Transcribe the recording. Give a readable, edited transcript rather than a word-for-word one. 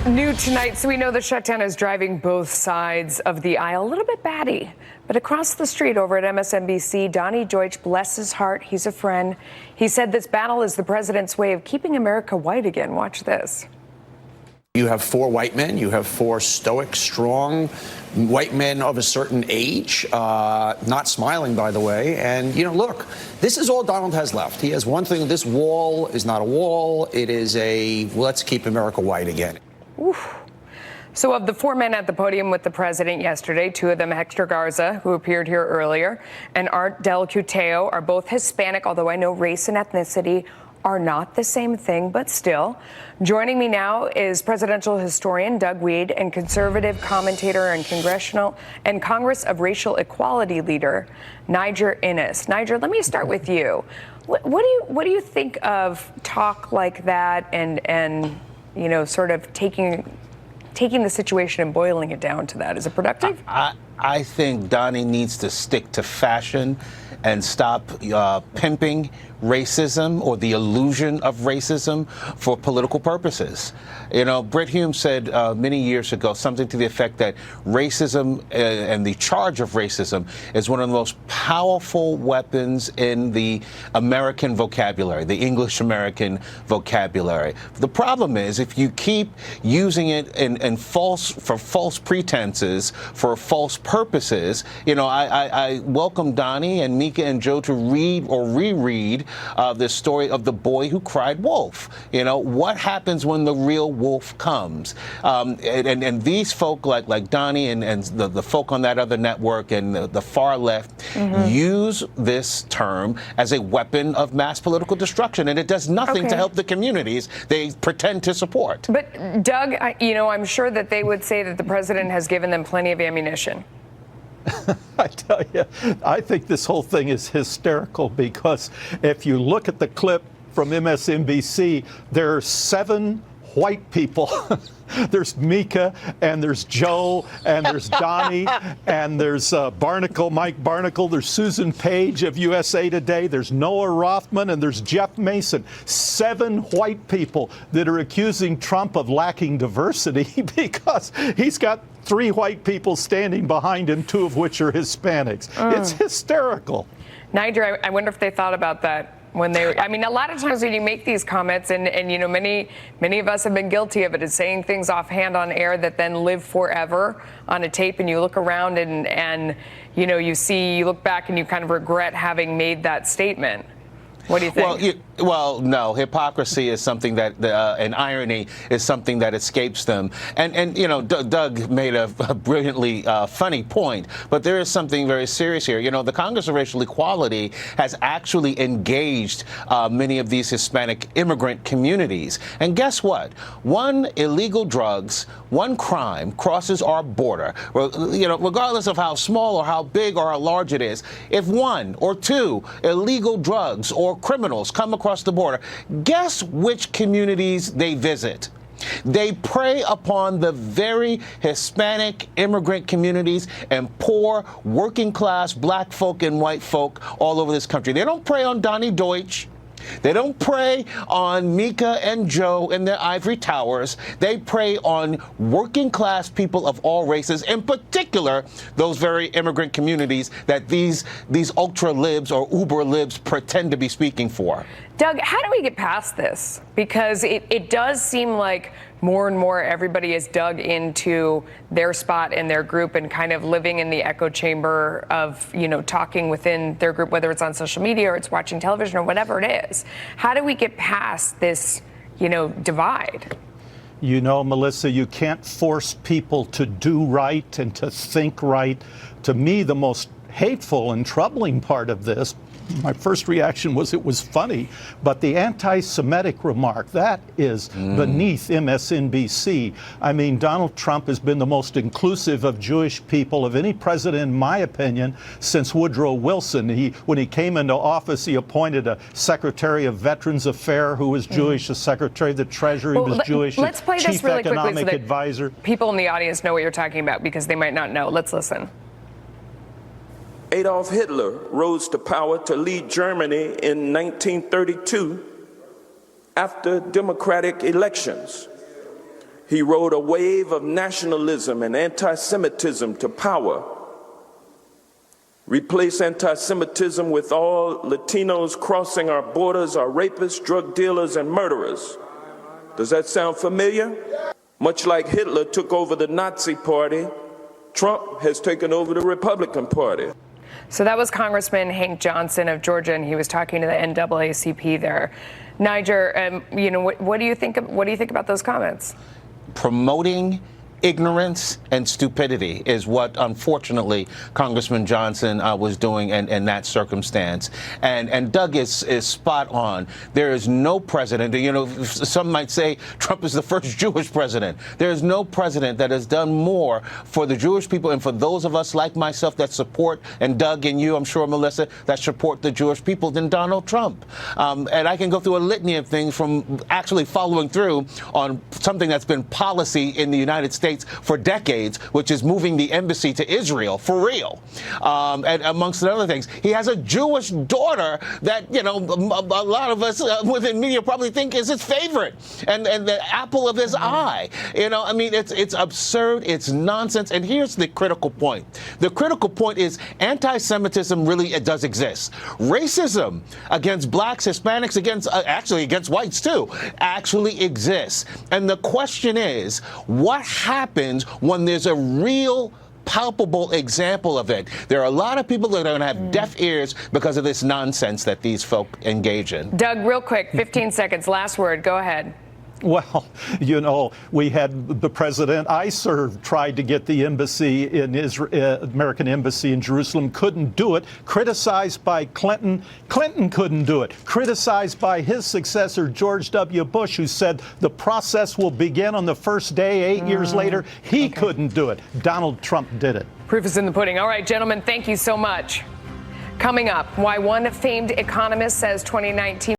New tonight, so we know the shutdown is driving both sides of the aisle a little bit batty. But across the street over at MSNBC, Donnie Deutsch, bless his heart, he's a friend. He said this battle is the president's way of keeping America white again. Watch this. You have four white men. You have four stoic, strong white men of a certain age, not smiling, by the way. And, you know, look, this is all Donald has left. He has one thing. This wall is not a wall. It is a let's keep America white again. Oof. So of the four men at the podium with the president yesterday, two of them, Hector Garza, who appeared here earlier, and Art Del Cuteo, are both Hispanic, although I know race and ethnicity are not the same thing, but still. Joining me now is presidential historian Doug Wead and conservative commentator and Congress of Racial Equality leader Niger Innis. Niger, let me start with you. What do you think of talk like that and you know, sort of taking the situation and boiling it down to that? Is it productive? I think Donnie needs to stick to fashion and stop pimping racism or the illusion of racism for political purposes. You know, Brit Hume said many years ago something to the effect that racism and the charge of racism is one of the most powerful weapons in the American vocabulary, the English-American vocabulary. The problem is if you keep using it for false pretenses, for false purposes, you know, I welcome Donnie and Mika and Joe to read or reread the story of the boy who cried wolf. You know, what happens when the real wolf comes? And these folk like Donnie and the folk on that other network and the far left use this term as a weapon of mass political destruction, and it does nothing to help the communities they pretend to support. But Doug, you know, I'm sure that they would say that the president has given them plenty of ammunition. I tell you, I think this whole thing is hysterical because if you look at the clip from MSNBC, there are 7 white people. There's Mika, and there's Joe, and there's Donnie, and there's Barnacle, Mike Barnacle, there's Susan Page of USA Today, there's Noah Rothman, and there's Jeff Mason. 7 white people that are accusing Trump of lacking diversity because he's got 3 white people standing behind him, 2 of which are Hispanics. It's hysterical. Niger, I wonder if they thought about that. I mean, a lot of times when you make these comments, and you know, many of us have been guilty of it, is saying things offhand on air that then live forever on a tape, and you look around and you know, you look back and you kind of regret having made that statement. What do you think? Well, no. Hypocrisy is something that, and irony is something that escapes them. And you know, Doug made a brilliantly funny point, but there is something very serious here. You know, the Congress of Racial Equality has actually engaged many of these Hispanic immigrant communities. And guess what? One illegal drugs, one crime crosses our border. You know, regardless of how small or how big or how large it is, if 1 or 2 illegal drugs or criminals come across the border, guess which communities they visit? They prey upon the very Hispanic immigrant communities and poor working class black folk and white folk all over this country. They don't prey on Donnie Deutsch. They don't prey on Mika and Joe in their ivory towers. They prey on working class people of all races, in particular those very immigrant communities that these ultra libs or uber libs pretend to be speaking for. Doug, how do we get past this? Because it does seem like more and more everybody is dug into their spot in their group and kind of living in the echo chamber of, you know, talking within their group, whether it's on social media or it's watching television or whatever it is. How do we get past this, you know, divide? You know, Melissa, you can't force people to do right and to think right. To me, the most hateful and troubling part of this, my first reaction was it was funny, but the anti-Semitic remark, that is beneath MSNBC. I mean, Donald Trump has been the most inclusive of Jewish people of any president, in my opinion, since Woodrow Wilson. When he came into office, he appointed a Secretary of Veterans Affairs who was Jewish, a Secretary of the Treasury was Jewish, let's play Chief this really Economic quickly so Advisor. People in the audience know what you're talking about because they might not know. Let's listen. Adolf Hitler rose to power to lead Germany in 1932 after democratic elections. He rode a wave of nationalism and anti-Semitism to power. Replace anti-Semitism with all Latinos crossing our borders are rapists, drug dealers, and murderers. Does that sound familiar? Much like Hitler took over the Nazi Party, Trump has taken over the Republican Party. So that was Congressman Hank Johnson of Georgia, and he was talking to the NAACP there. Niger, what do you think? What do you think about those comments? Promoting ignorance and stupidity is what, unfortunately, Congressman Johnson was doing in that circumstance. And Doug is spot on. There is no president, some might say Trump is the first Jewish president. There is no president that has done more for the Jewish people and for those of us like myself that support, and Doug and you, I'm sure, Melissa, that support the Jewish people than Donald Trump. And I can go through a litany of things from actually following through on something that's been policy in the United States for decades, which is moving the embassy to Israel, for real. And amongst other things, he has a Jewish daughter that, a lot of us within media probably think is his favorite and the apple of his eye. It's absurd. It's nonsense. And here's the critical point. The critical point is anti-Semitism really does exist. Racism against blacks, Hispanics, against whites too, actually exists. And the question is, what happens when there's a real palpable example of it? There are a lot of people that are going to have deaf ears because of this nonsense that these folk engage in. Doug, real quick, 15 seconds, last word, go ahead. Well, we had the president I served tried to get the embassy in Israel, American embassy in Jerusalem, couldn't do it. Criticized by Clinton. Clinton couldn't do it. Criticized by his successor, George W. Bush, who said the process will begin on the first day 8 years later. He couldn't do it. Donald Trump did it. Proof is in the pudding. All right, gentlemen, thank you so much. Coming up, why one famed economist says 2019